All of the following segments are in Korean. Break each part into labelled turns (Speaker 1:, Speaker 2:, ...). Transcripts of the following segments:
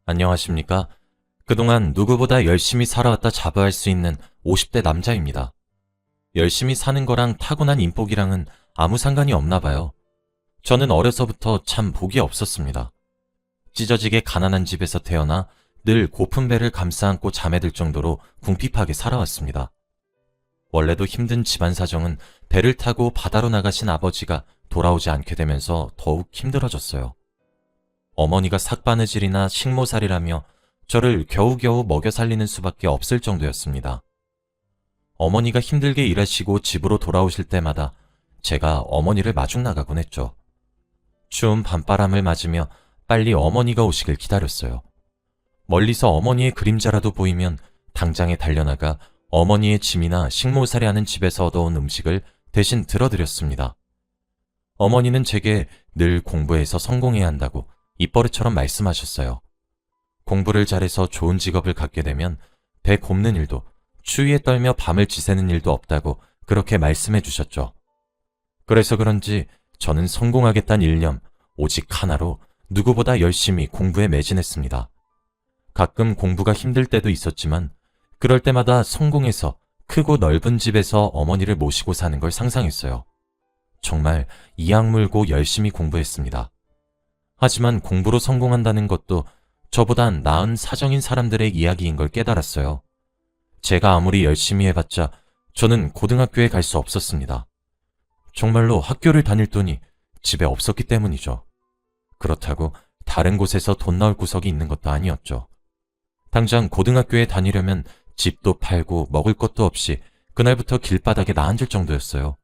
Speaker 1: 안녕하십니까? 그동안 누구보다 열심히 살아왔다 자부할 수 있는 50대 남자입니다. 열심히 사는 거랑 타고난 인복이랑은 아무 상관이 없나 봐요. 저는 어려서부터 참 복이 없었습니다. 찢어지게 가난한 집에서 태어나 늘 고픈 배를 감싸 안고 잠에 들 정도로 궁핍하게 살아왔습니다. 원래도 힘든 집안 사정은 배를 타고 바다로 나가신 아버지가 돌아오지 않게 되면서 더욱 힘들어졌어요. 어머니가 삭바느질이나 식모살이라며 저를 겨우겨우 먹여 살리는 수밖에 없을 정도였습니다. 어머니가 힘들게 일하시고 집으로 돌아오실 때마다 제가 어머니를 마중 나가곤 했죠. 추운 밤바람을 맞으며 빨리 어머니가 오시길 기다렸어요. 멀리서 어머니의 그림자라도 보이면 당장에 달려나가 어머니의 짐이나 식모살이 하는 집에서 얻어온 음식을 대신 들어드렸습니다. 어머니는 제게 늘 공부해서 성공해야 한다고 입버릇처럼 말씀하셨어요. 공부를 잘해서 좋은 직업을 갖게 되면 배 곱는 일도 추위에 떨며 밤을 지새는 일도 없다고 그렇게 말씀해 주셨죠. 그래서 그런지 저는 성공하겠다는 일념 오직 하나로 누구보다 열심히 공부에 매진했습니다. 가끔 공부가 힘들 때도 있었지만 그럴 때마다 성공해서 크고 넓은 집에서 어머니를 모시고 사는 걸 상상했어요. 정말 이악 물고 열심히 공부했습니다. 하지만 공부로 성공한다는 것도 저보단 나은 사정인 사람들의 이야기인 걸 깨달았어요. 제가 아무리 열심히 해봤자 저는 고등학교에 갈 수 없었습니다. 정말로 학교를 다닐 돈이 집에 없었기 때문이죠. 그렇다고 다른 곳에서 돈 나올 구석이 있는 것도 아니었죠. 당장 고등학교에 다니려면 집도 팔고 먹을 것도 없이 그날부터 길바닥에 나앉을 정도였어요.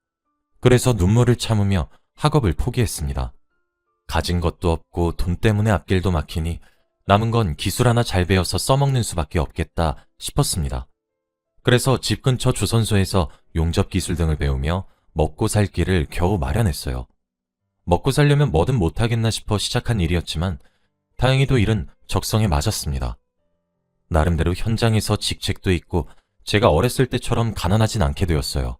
Speaker 1: 그래서 눈물을 참으며 학업을 포기했습니다. 가진 것도 없고 돈 때문에 앞길도 막히니 남은 건 기술 하나 잘 배워서 써먹는 수밖에 없겠다 싶었습니다. 그래서 집 근처 조선소에서 용접 기술 등을 배우며 먹고 살 길을 겨우 마련했어요. 먹고 살려면 뭐든 못하겠나 싶어 시작한 일이었지만 다행히도 일은 적성에 맞았습니다. 나름대로 현장에서 직책도 있고 제가 어렸을 때처럼 가난하진 않게 되었어요.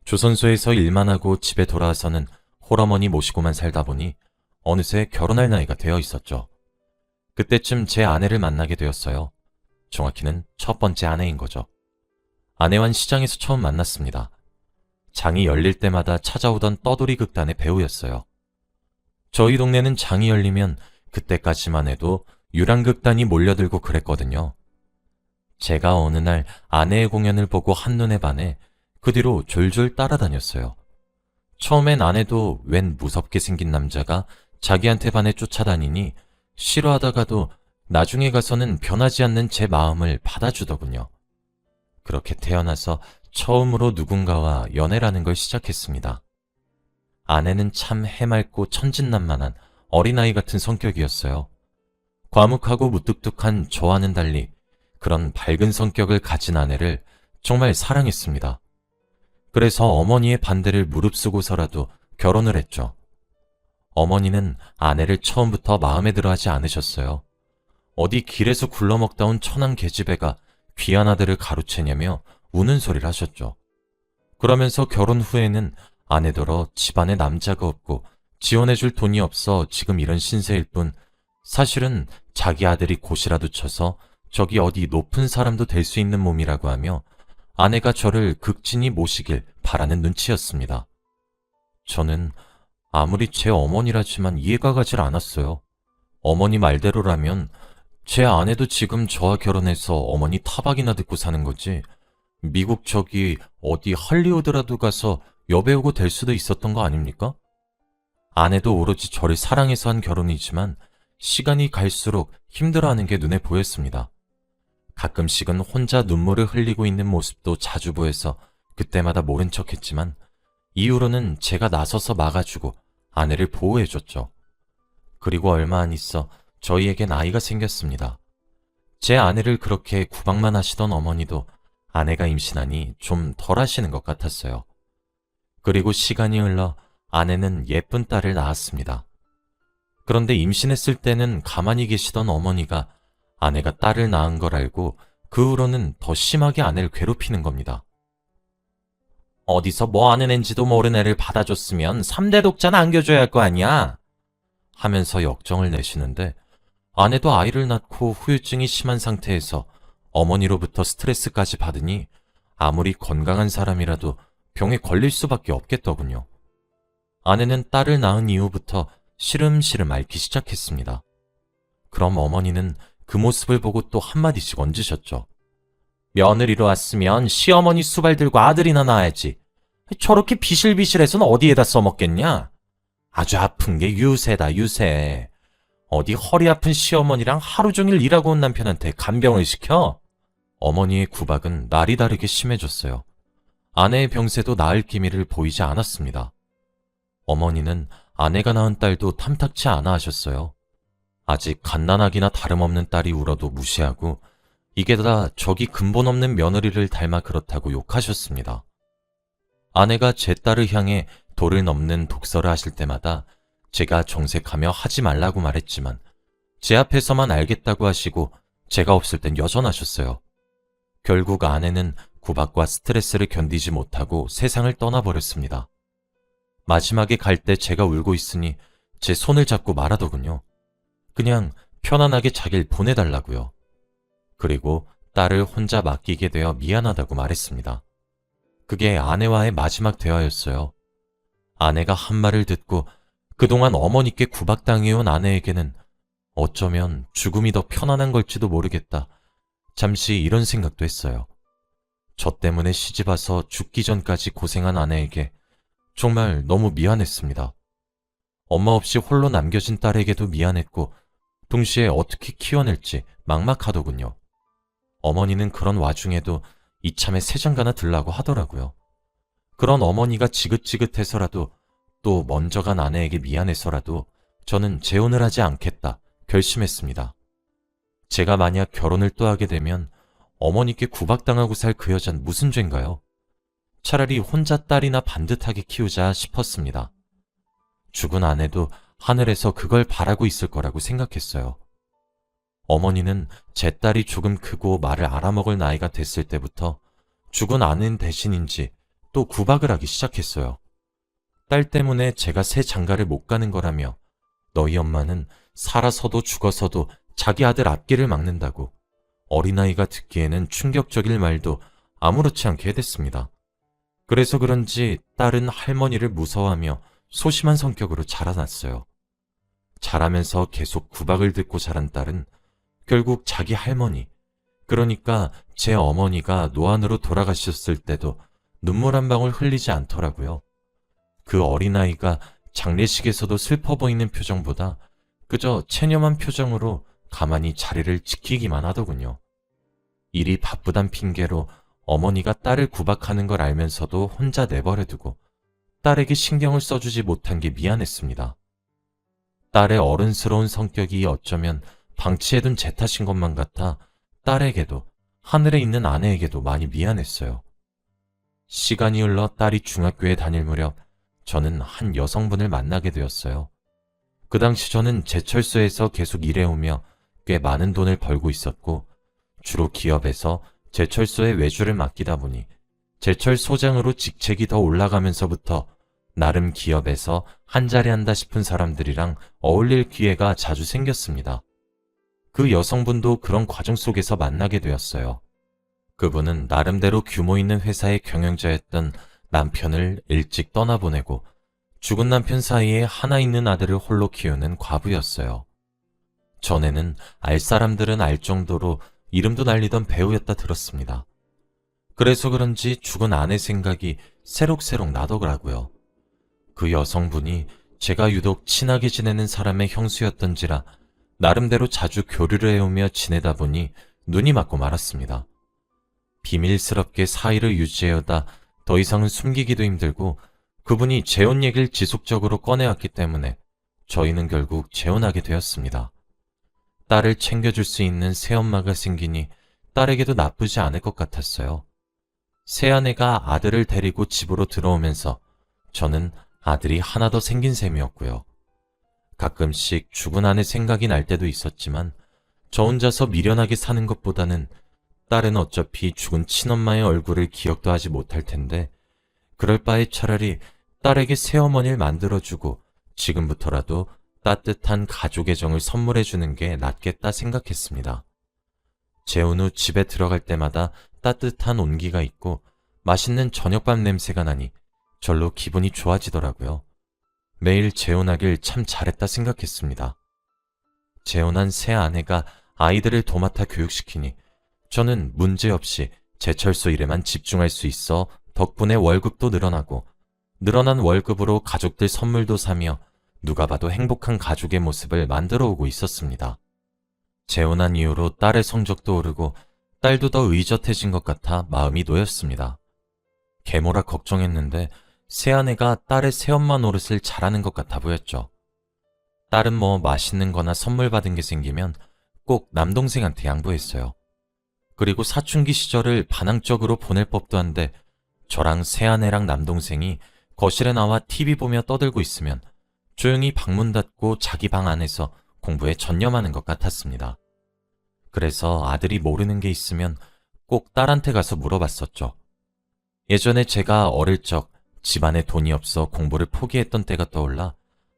Speaker 1: 조선소에서 일만 하고 집에 돌아와서는 홀어머니 모시고만 살다 보니 어느새 결혼할 나이가 되어 있었죠. 그때쯤 제 아내를 만나게 되었어요. 정확히는 첫 번째 아내인 거죠. 아내와는 시장에서 처음 만났습니다. 장이 열릴 때마다 찾아오던 떠돌이 극단의 배우였어요. 저희 동네는 장이 열리면 그때까지만 해도 유랑극단이 몰려들고 그랬거든요. 제가 어느 날 아내의 공연을 보고 한눈에 반해 그 뒤로 졸졸 따라다녔어요. 처음엔 아내도 웬 무섭게 생긴 남자가 자기한테 반해 쫓아다니니 싫어하다가도 나중에 가서는 변하지 않는 제 마음을 받아주더군요. 그렇게 태어나서 처음으로 누군가와 연애라는 걸 시작했습니다. 아내는 참 해맑고 천진난만한 어린아이 같은 성격이었어요. 과묵하고 무뚝뚝한 저와는 달리 그런 밝은 성격을 가진 아내를 정말 사랑했습니다. 그래서 어머니의 반대를 무릅쓰고서라도 결혼을 했죠. 어머니는 아내를 처음부터 마음에 들어 하지 않으셨어요. 어디 길에서 굴러먹다 온 천한 계집애가 귀한 아들을 가로채냐며 우는 소리를 하셨죠. 그러면서 결혼 후에는 아내더러 집안에 남자가 없고 지원해줄 돈이 없어 지금 이런 신세일 뿐 사실은 자기 아들이 곧이라도 쳐서 저기 어디 높은 사람도 될 수 있는 몸이라고 하며 아내가 저를 극진히 모시길 바라는 눈치였습니다. 저는 아무리 제 어머니라지만 이해가 가질 않았어요. 어머니 말대로라면 제 아내도 지금 저와 결혼해서 어머니 타박이나 듣고 사는 거지 미국 저기 어디 할리우드라도 가서 여배우고 될 수도 있었던 거 아닙니까? 아내도 오로지 저를 사랑해서 한 결혼이지만 시간이 갈수록 힘들어하는 게 눈에 보였습니다. 가끔씩은 혼자 눈물을 흘리고 있는 모습도 자주 보여서 그때마다 모른 척했지만 이후로는 제가 나서서 막아주고 아내를 보호해줬죠. 그리고 얼마 안 있어 저희에겐 아이가 생겼습니다. 제 아내를 그렇게 구박만 하시던 어머니도 아내가 임신하니 좀 덜 하시는 것 같았어요. 그리고 시간이 흘러 아내는 예쁜 딸을 낳았습니다. 그런데 임신했을 때는 가만히 계시던 어머니가 아내가 딸을 낳은 걸 알고 그 후로는 더 심하게 아내를 괴롭히는 겁니다. 어디서 뭐 하는 앤지도 모르는 애를 받아줬으면 3대 독자는 안겨줘야 할 거 아니야? 하면서 역정을 내시는데 아내도 아이를 낳고 후유증이 심한 상태에서 어머니로부터 스트레스까지 받으니 아무리 건강한 사람이라도 병에 걸릴 수밖에 없겠더군요. 아내는 딸을 낳은 이후부터 시름시름 앓기 시작했습니다. 그럼 어머니는 그 모습을 보고 또 한마디씩 얹으셨죠. 며느리로 왔으면 시어머니 수발 들고 아들이나 낳아야지. 저렇게 비실비실해서는 어디에다 써먹겠냐? 아주 아픈 게 유세다, 유세. 어디 허리 아픈 시어머니랑 하루 종일 일하고 온 남편한테 간병을 시켜? 어머니의 구박은 날이 다르게 심해졌어요. 아내의 병세도 나을 기미를 보이지 않았습니다. 어머니는 아내가 낳은 딸도 탐탁치 않아 하셨어요. 아직 갓난아기나 다름없는 딸이 울어도 무시하고 이게 다 저기 근본 없는 며느리를 닮아 그렇다고 욕하셨습니다. 아내가 제 딸을 향해 도를 넘는 독설을 하실 때마다 제가 정색하며 하지 말라고 말했지만 제 앞에서만 알겠다고 하시고 제가 없을 땐 여전하셨어요. 결국 아내는 구박과 스트레스를 견디지 못하고 세상을 떠나버렸습니다. 마지막에 갈 때 제가 울고 있으니 제 손을 잡고 말하더군요. 그냥 편안하게 자길 보내달라고요. 그리고 딸을 혼자 맡기게 되어 미안하다고 말했습니다. 그게 아내와의 마지막 대화였어요. 아내가 한 말을 듣고 그동안 어머니께 구박당해온 아내에게는 어쩌면 죽음이 더 편안한 걸지도 모르겠다. 잠시 이런 생각도 했어요. 저 때문에 시집와서 죽기 전까지 고생한 아내에게 정말 너무 미안했습니다. 엄마 없이 홀로 남겨진 딸에게도 미안했고 동시에 어떻게 키워낼지 막막하더군요. 어머니는 그런 와중에도 이참에 새장가나 들라고 하더라고요. 그런 어머니가 지긋지긋해서라도 또 먼저 간 아내에게 미안해서라도 저는 재혼을 하지 않겠다 결심했습니다. 제가 만약 결혼을 또 하게 되면 어머니께 구박당하고 살 그 여잔 무슨 죄인가요? 차라리 혼자 딸이나 반듯하게 키우자 싶었습니다. 죽은 아내도 하늘에서 그걸 바라고 있을 거라고 생각했어요. 어머니는 제 딸이 조금 크고 말을 알아먹을 나이가 됐을 때부터 죽은 아내 대신인지 또 구박을 하기 시작했어요. 딸 때문에 제가 새 장가를 못 가는 거라며 너희 엄마는 살아서도 죽어서도 자기 아들 앞길을 막는다고 어린아이가 듣기에는 충격적일 말도 아무렇지 않게 해댔습니다. 그래서 그런지 딸은 할머니를 무서워하며 소심한 성격으로 자라났어요. 자라면서 계속 구박을 듣고 자란 딸은 결국 자기 할머니, 그러니까 제 어머니가 노안으로 돌아가셨을 때도 눈물 한 방울 흘리지 않더라고요. 그 어린아이가 장례식에서도 슬퍼 보이는 표정보다 그저 체념한 표정으로 가만히 자리를 지키기만 하더군요. 일이 바쁘단 핑계로 어머니가 딸을 구박하는 걸 알면서도 혼자 내버려두고 딸에게 신경을 써주지 못한 게 미안했습니다. 딸의 어른스러운 성격이 어쩌면 방치해둔 제 탓인 것만 같아 딸에게도 하늘에 있는 아내에게도 많이 미안했어요. 시간이 흘러 딸이 중학교에 다닐 무렵 저는 한 여성분을 만나게 되었어요. 그 당시 저는 제철소에서 계속 일해오며 꽤 많은 돈을 벌고 있었고 주로 기업에서 제철소의 외주를 맡기다 보니 제철소장으로 직책이 더 올라가면서부터 나름 기업에서 한자리 한다 싶은 사람들이랑 어울릴 기회가 자주 생겼습니다. 그 여성분도 그런 과정 속에서 만나게 되었어요. 그분은 나름대로 규모 있는 회사의 경영자였던 남편을 일찍 떠나보내고 죽은 남편 사이에 하나 있는 아들을 홀로 키우는 과부였어요. 전에는 알 사람들은 알 정도로 이름도 날리던 배우였다 들었습니다. 그래서 그런지 죽은 아내 생각이 새록새록 나더라고요. 그 여성분이 제가 유독 친하게 지내는 사람의 형수였던지라 나름대로 자주 교류를 해오며 지내다 보니 눈이 맞고 말았습니다. 비밀스럽게 사이를 유지해오다 더 이상은 숨기기도 힘들고 그분이 재혼 얘기를 지속적으로 꺼내왔기 때문에 저희는 결국 재혼하게 되었습니다. 딸을 챙겨줄 수 있는 새엄마가 생기니 딸에게도 나쁘지 않을 것 같았어요. 새아내가 아들을 데리고 집으로 들어오면서 저는 아들이 하나 더 생긴 셈이었고요. 가끔씩 죽은 아내 생각이 날 때도 있었지만 저 혼자서 미련하게 사는 것보다는 딸은 어차피 죽은 친엄마의 얼굴을 기억도 하지 못할 텐데 그럴 바에 차라리 딸에게 새어머니를 만들어주고 지금부터라도 따뜻한 가족의 정을 선물해주는 게 낫겠다 생각했습니다. 재혼 후 집에 들어갈 때마다 따뜻한 온기가 있고 맛있는 저녁밥 냄새가 나니 절로 기분이 좋아지더라고요. 매일 재혼하길 참 잘했다 생각했습니다. 재혼한 새 아내가 아이들을 도맡아 교육시키니 저는 문제없이 제철소 일에만 집중할 수 있어 덕분에 월급도 늘어나고 늘어난 월급으로 가족들 선물도 사며 누가 봐도 행복한 가족의 모습을 만들어 오고 있었습니다. 재혼한 이후로 딸의 성적도 오르고 딸도 더 의젓해진 것 같아 마음이 놓였습니다. 계모라 걱정했는데 새아내가 딸의 새엄마 노릇을 잘하는 것 같아 보였죠. 딸은 뭐 맛있는 거나 선물 받은 게 생기면 꼭 남동생한테 양보했어요. 그리고 사춘기 시절을 반항적으로 보낼 법도 한데 저랑 새아내랑 남동생이 거실에 나와 TV 보며 떠들고 있으면 조용히 방문 닫고 자기 방 안에서 공부에 전념하는 것 같았습니다. 그래서 아들이 모르는 게 있으면 꼭 딸한테 가서 물어봤었죠. 예전에 제가 어릴 적 집안에 돈이 없어 공부를 포기했던 때가 떠올라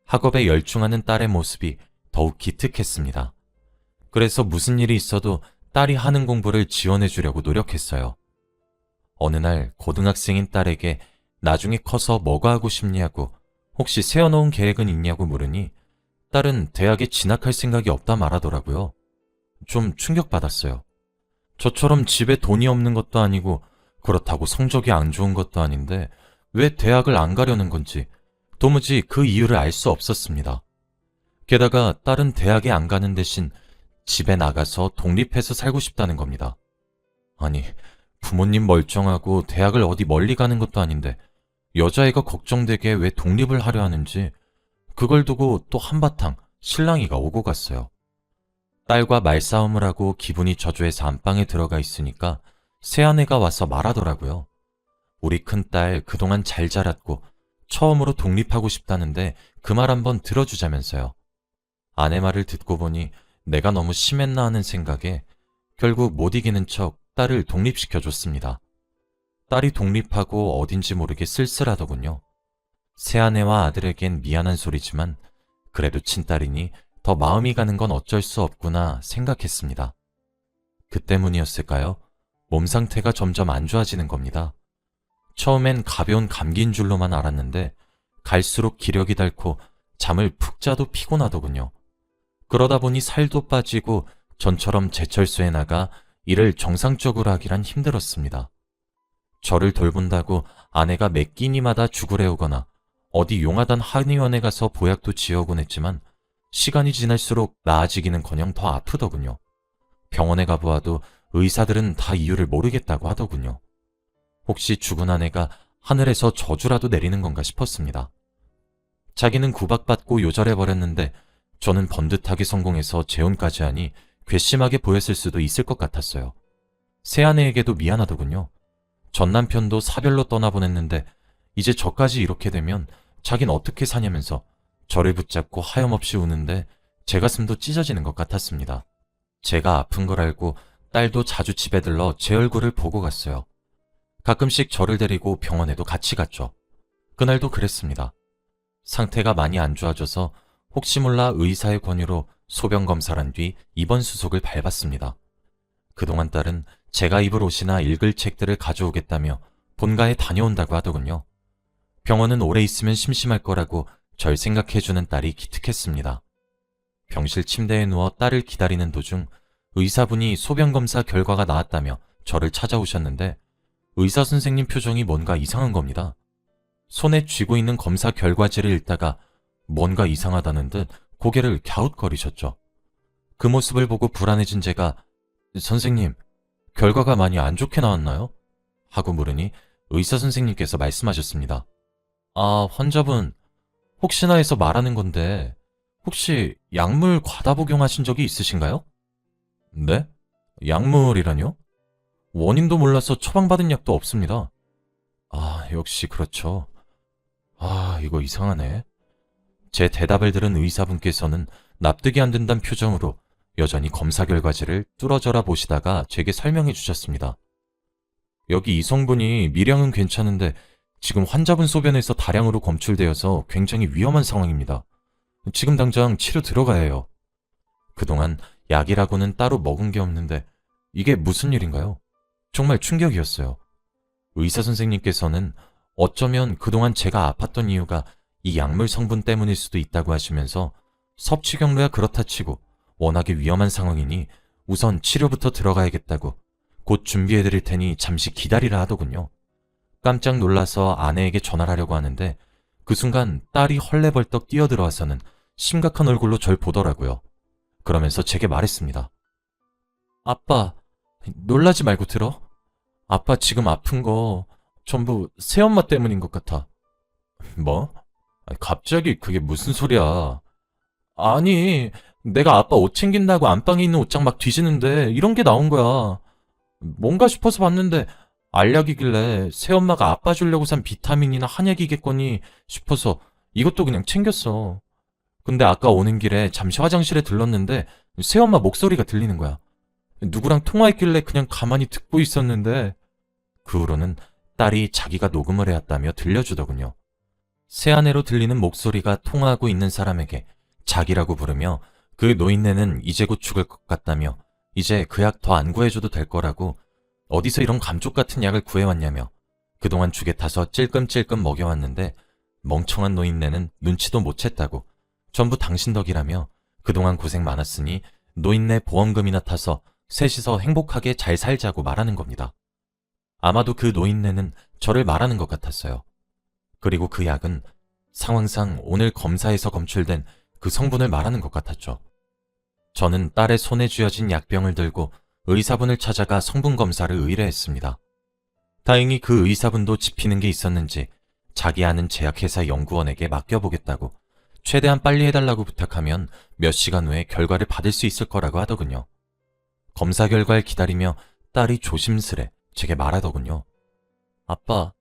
Speaker 1: 학업에 열중하는 딸의 모습이 더욱 기특했습니다. 그래서 무슨 일이 있어도 딸이 하는 공부를 지원해 주려고 노력했어요. 어느 날 고등학생인 딸에게 나중에 커서 뭐가 하고 싶냐고 혹시 세워놓은 계획은 있냐고 물으니 딸은 대학에 진학할 생각이 없다 말하더라고요. 좀 충격받았어요. 저처럼 집에 돈이 없는 것도 아니고 그렇다고 성적이 안 좋은 것도 아닌데 왜 대학을 안 가려는 건지 도무지 그 이유를 알 수 없었습니다. 게다가 딸은 대학에 안 가는 대신 집에 나가서 독립해서 살고 싶다는 겁니다. 아니, 부모님 멀쩡하고 대학을 어디 멀리 가는 것도 아닌데 여자애가 걱정되게 왜 독립을 하려 하는지 그걸 두고 또 한바탕 실랑이가 오고 갔어요. 딸과 말싸움을 하고 기분이 저조해서 안방에 들어가 있으니까 새아내가 와서 말하더라고요. 우리 큰딸 그동안 잘 자랐고 처음으로 독립하고 싶다는데 그 말 한번 들어주자면서요. 아내 말을 듣고 보니 내가 너무 심했나 하는 생각에 결국 못 이기는 척 딸을 독립시켜줬습니다. 딸이 독립하고 어딘지 모르게 쓸쓸하더군요. 새아내와 아들에겐 미안한 소리지만 그래도 친딸이니 더 마음이 가는 건 어쩔 수 없구나 생각했습니다. 그 때문이었을까요? 몸 상태가 점점 안 좋아지는 겁니다. 처음엔 가벼운 감기인 줄로만 알았는데 갈수록 기력이 닳고 잠을 푹 자도 피곤하더군요. 그러다 보니 살도 빠지고 전처럼 제철소에 나가 일을 정상적으로 하기란 힘들었습니다. 저를 돌본다고 아내가 매 끼니마다 죽을 해오거나 어디 용하단 한의원에 가서 보약도 지어오곤 했지만 시간이 지날수록 나아지기는커녕 더 아프더군요. 병원에 가보아도 의사들은 다 이유를 모르겠다고 하더군요. 혹시 죽은 아내가 하늘에서 저주라도 내리는 건가 싶었습니다. 자기는 구박받고 요절해버렸는데 저는 번듯하게 성공해서 재혼까지 하니 괘씸하게 보였을 수도 있을 것 같았어요. 새아내에게도 미안하더군요. 전 남편도 사별로 떠나보냈는데 이제 저까지 이렇게 되면 자긴 어떻게 사냐면서 저를 붙잡고 하염없이 우는데 제 가슴도 찢어지는 것 같았습니다. 제가 아픈 걸 알고 딸도 자주 집에 들러 제 얼굴을 보고 갔어요. 가끔씩 저를 데리고 병원에도 같이 갔죠. 그날도 그랬습니다. 상태가 많이 안 좋아져서 혹시 몰라 의사의 권유로 소변 검사를 한 뒤 입원 수속을 밟았습니다. 그동안 딸은 제가 입을 옷이나 읽을 책들을 가져오겠다며 본가에 다녀온다고 하더군요. 병원은 오래 있으면 심심할 거라고 절 생각해주는 딸이 기특했습니다. 병실 침대에 누워 딸을 기다리는 도중 의사분이 소변 검사 결과가 나왔다며 저를 찾아오셨는데 의사 선생님 표정이 뭔가 이상한 겁니다. 손에 쥐고 있는 검사 결과지를 읽다가 뭔가 이상하다는 듯 고개를 갸웃거리셨죠. 그 모습을 보고 불안해진 제가 선생님, 결과가 많이 안 좋게 나왔나요? 하고 물으니 의사 선생님께서 말씀하셨습니다. 아, 환자분, 혹시나 해서 말하는 건데 혹시 약물 과다 복용하신 적이 있으신가요? 네? 약물이라뇨? 원인도 몰라서 처방받은 약도 없습니다. 아, 역시 그렇죠. 아, 이거 이상하네. 제 대답을 들은 의사분께서는 납득이 안 된다는 표정으로 여전히 검사 결과지를 뚫어져라 보시다가 제게 설명해 주셨습니다. 여기 이 성분이 미량은 괜찮은데 지금 환자분 소변에서 다량으로 검출되어서 굉장히 위험한 상황입니다. 지금 당장 치료 들어가야 해요. 그동안 약이라고는 따로 먹은 게 없는데 이게 무슨 일인가요? 정말 충격이었어요. 의사 선생님께서는 어쩌면 그동안 제가 아팠던 이유가 이 약물 성분 때문일 수도 있다고 하시면서 섭취 경로야 그렇다 치고 워낙에 위험한 상황이니 우선 치료부터 들어가야겠다고 곧 준비해드릴 테니 잠시 기다리라 하더군요. 깜짝 놀라서 아내에게 전화를 하려고 하는데 그 순간 딸이 헐레벌떡 뛰어들어와서는 심각한 얼굴로 절 보더라고요. 그러면서 제게 말했습니다. 아빠, 놀라지 말고 들어. 아빠 지금 아픈 거 전부 새엄마 때문인 것 같아. 뭐? 갑자기 그게 무슨 소리야? 아니, 내가 아빠 옷 챙긴다고 안방에 있는 옷장 막 뒤지는데 이런 게 나온 거야. 뭔가 싶어서 봤는데 알약이길래 새엄마가 아빠 주려고 산 비타민이나 한약이겠거니 싶어서 이것도 그냥 챙겼어. 근데 아까 오는 길에 잠시 화장실에 들렀는데 새엄마 목소리가 들리는 거야. 누구랑 통화했길래 그냥 가만히 듣고 있었는데 그 후로는 딸이 자기가 녹음을 해왔다며 들려주더군요. 새아내로 들리는 목소리가 통화하고 있는 사람에게 자기라고 부르며 그 노인네는 이제 곧 죽을 것 같다며 이제 그 약 더 안 구해줘도 될 거라고 어디서 이런 감쪽 같은 약을 구해왔냐며 그동안 죽에 타서 찔끔찔끔 먹여왔는데 멍청한 노인네는 눈치도 못 챘다고 전부 당신 덕이라며 그동안 고생 많았으니 노인네 보험금이나 타서 셋이서 행복하게 잘 살자고 말하는 겁니다. 아마도 그 노인네는 저를 말하는 것 같았어요. 그리고 그 약은 상황상 오늘 검사에서 검출된 그 성분을 말하는 것 같았죠. 저는 딸의 손에 쥐어진 약병을 들고 의사분을 찾아가 성분 검사를 의뢰했습니다. 다행히 그 의사분도 짚히는 게 있었는지 자기 아는 제약회사 연구원에게 맡겨보겠다고 최대한 빨리 해달라고 부탁하면 몇 시간 후에 결과를 받을 수 있을 거라고 하더군요. 검사 결과를 기다리며 딸이 조심스레 제게 말하더군요. 아빠,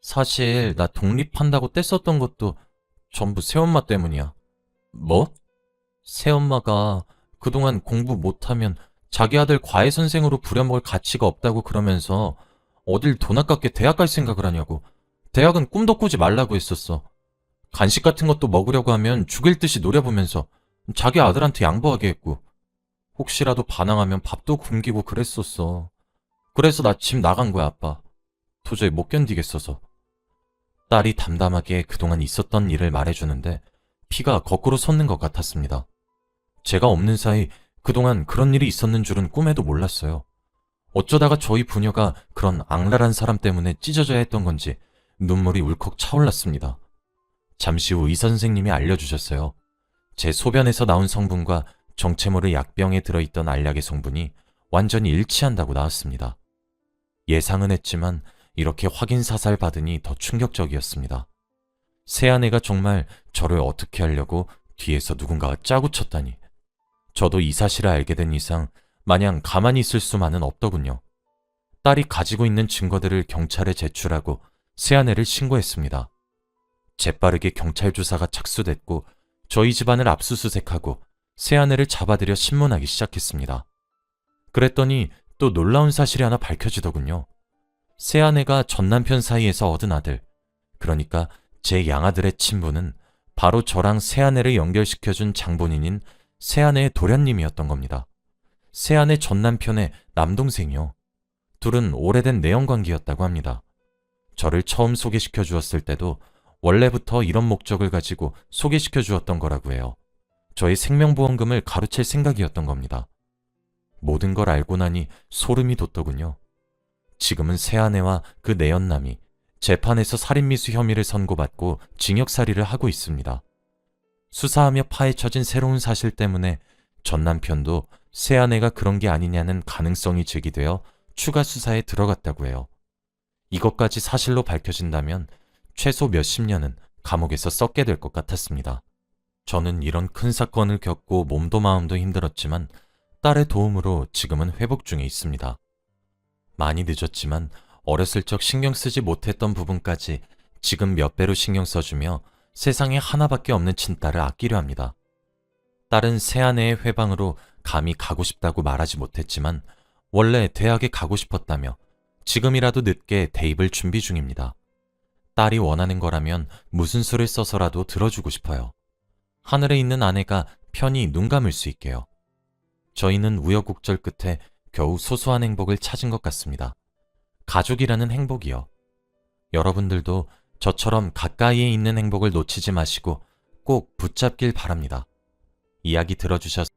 Speaker 1: 사실 나 독립한다고 떼썼던 것도 전부 새엄마 때문이야. 뭐? 새엄마가 그동안 공부 못하면 자기 아들 과외 선생으로 부려먹을 가치가 없다고 그러면서 어딜 돈 아깝게 대학 갈 생각을 하냐고. 대학은 꿈도 꾸지 말라고 했었어. 간식 같은 것도 먹으려고 하면 죽일 듯이 노려보면서 자기 아들한테 양보하게 했고 혹시라도 반항하면 밥도 굶기고 그랬었어. 그래서 나 집 나간 거야, 아빠. 도저히 못 견디겠어서. 딸이 담담하게 그동안 있었던 일을 말해주는데 피가 거꾸로 솟는 것 같았습니다. 제가 없는 사이 그동안 그런 일이 있었는 줄은 꿈에도 몰랐어요. 어쩌다가 저희 부녀가 그런 악랄한 사람 때문에 찢어져야 했던 건지 눈물이 울컥 차올랐습니다. 잠시 후 의사 선생님이 알려주셨어요. 제 소변에서 나온 성분과 정체 모를 약병에 들어있던 알약의 성분이 완전히 일치한다고 나왔습니다. 예상은 했지만 이렇게 확인 사살 받으니 더 충격적이었습니다. 새아내가 정말 저를 어떻게 하려고 뒤에서 누군가가 짜고 쳤다니. 저도 이 사실을 알게 된 이상 마냥 가만히 있을 수만은 없더군요. 딸이 가지고 있는 증거들을 경찰에 제출하고 새아내를 신고했습니다. 재빠르게 경찰 조사가 착수됐고 저희 집안을 압수수색하고 새아내를 잡아들여 신문하기 시작했습니다. 그랬더니 또 놀라운 사실이 하나 밝혀지더군요. 새아내가 전남편 사이에서 얻은 아들, 그러니까 제 양아들의 친부는 바로 저랑 새아내를 연결시켜준 장본인인 새아내의 도련님이었던 겁니다. 새아내 전남편의 남동생이요. 둘은 오래된 내연관계였다고 합니다. 저를 처음 소개시켜 주었을 때도 원래부터 이런 목적을 가지고 소개시켜 주었던 거라고 해요. 저의 생명보험금을 가로챌 생각이었던 겁니다. 모든 걸 알고 나니 소름이 돋더군요. 지금은 새아내와 그 내연남이 재판에서 살인미수 혐의를 선고받고 징역살이를 하고 있습니다. 수사하며 파헤쳐진 새로운 사실 때문에 전 남편도 새아내가 그런 게 아니냐는 가능성이 제기되어 추가 수사에 들어갔다고 해요. 이것까지 사실로 밝혀진다면 최소 몇십 년은 감옥에서 썩게 될 것 같았습니다. 저는 이런 큰 사건을 겪고 몸도 마음도 힘들었지만 딸의 도움으로 지금은 회복 중에 있습니다. 많이 늦었지만 어렸을 적 신경 쓰지 못했던 부분까지 지금 몇 배로 신경 써주며 세상에 하나밖에 없는 친딸을 아끼려 합니다. 딸은 새아내의 회방으로 감히 가고 싶다고 말하지 못했지만 원래 대학에 가고 싶었다며 지금이라도 늦게 대입을 준비 중입니다. 딸이 원하는 거라면 무슨 수를 써서라도 들어주고 싶어요. 하늘에 있는 아내가 편히 눈 감을 수 있게요. 저희는 우여곡절 끝에 겨우 소소한 행복을 찾은 것 같습니다. 가족이라는 행복이요. 여러분들도 저처럼 가까이에 있는 행복을 놓치지 마시고 꼭 붙잡길 바랍니다. 이야기 들어주셔서